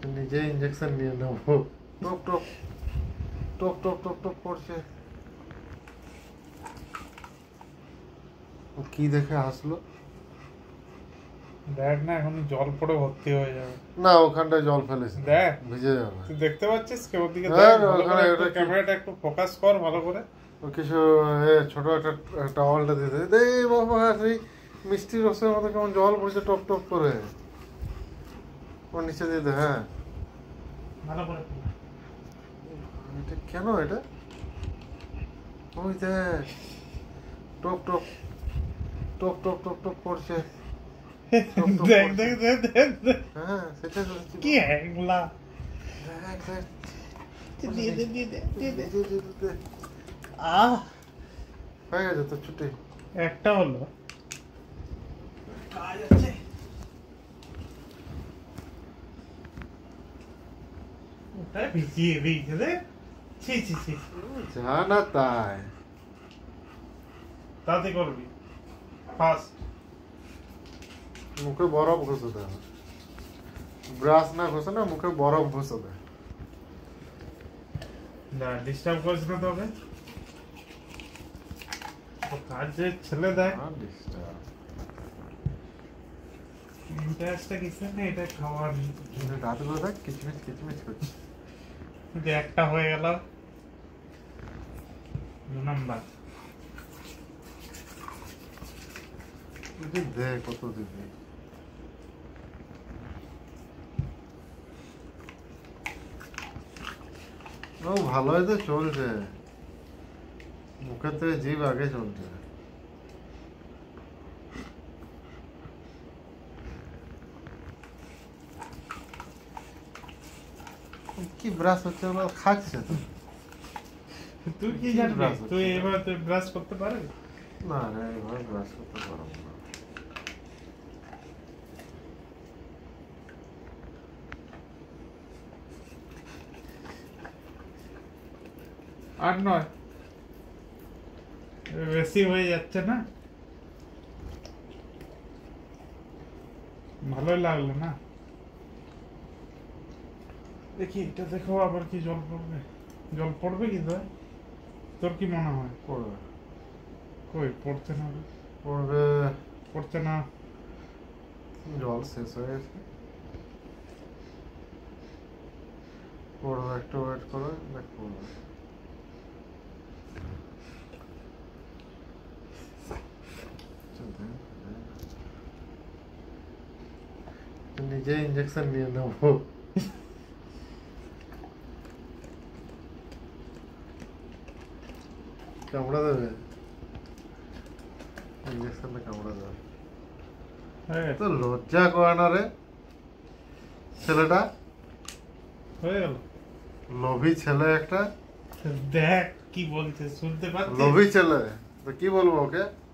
নিজে ইনজেকশন নিয়ে নেবো। Top top top top top top করছে। কি দেখে হাসলো? দেখ না, এখন জল পড়ে ভর্তি হয়ে যাবে। না, ওখানটায় জল ফেলেছে, দেখ ভিজে যাবে। তুই দেখতে পাচ্ছিস কি ওদিকে? হ্যাঁ, দেখ ভালো ওখানে করে, এটা কি- ক্যামেরাটা একটু ফোকাস কর ভালো করে। ও কিছু ছোট একটা টাওয়ালটা দিয়ে দে। দে বাবা, সেই মিষ্টি রসের মতো কেমন জল পড়ছে টপ টপ করে। ওর নিচে দিয়ে দে। হ্যাঁ, ভালো করে এটা কেন এটা? ওই দেখ, top top top top top top করছে। টপ টপ দেখ করছে। দেখ দেখ দেখ দেখ। হ্যাঁ, সেটা কি হ্যাংলা! দেখ দেখ। দিয়ে দে দিয়ে দে দিয়ে দে। দে, দে, দে, দে। আহ, হয়ে গেছে তো ছুটি। একটা হলো। কাজ আছে। ওটা ভিজিয়ে দিয়েছে রে। ছি ছি ছি। যা না তাই। তাতে করবি ফার্স্ট। মুখে বরফ ঘষে দেয়। ব্রাশ না ঘষে না, মুখে বরফ ঘষে দেয়। না ডিস্টার্ব করিস না তবে। ও কাজের ছেলে দেখ। ইন্টারেস্টটা কিসে না, এটা খাওয়ার। দাঁতগুলো দেখ কিচমিচ কিচমিচ করছে। যে একটা হয়ে গেল 2 নাম্বার। দেখ কত দিবি। ও ভালোই তো চলছে, মুখের থেকে জিভ আগে চলছে। কি ব্রাশ হচ্ছে ওগুলো খাচ্ছে তো। তুই কি কি জানবি? brush হচ্ছে? তুই এবার তুই ব্রাশ করতে পারবি? না রে, এভাবে ব্রাশ করতে পারবো না। আর নয়, বেশি হয়ে যাচ্ছে না? ভালোই লাগলো না? দেখি এটা দেখো, আবার কি জল পড়বে? জল পড়বে কি তোর কি মনে হয়? পড়বে কই পড়ছে না রে। পড়বে। পড়ছে না। জল শেষ হয়ে গেছে। পড়বে, একটু ওয়েট করো, দেখ পড়বে। নিজে ইনজেকশন নিয়ে নেবো। কামড়া দেবে, ইনজেকশনটা কামড়া দেবে। হয়ে তো গেল। লজ্জা করে না রে ছেলেটা? হয়ে গেল। লোভী ছেলে একটা। দেখ কি বলছে, শুনতে পাচ্ছিস? লোভী ছেলে তো কি বলবো ওকে?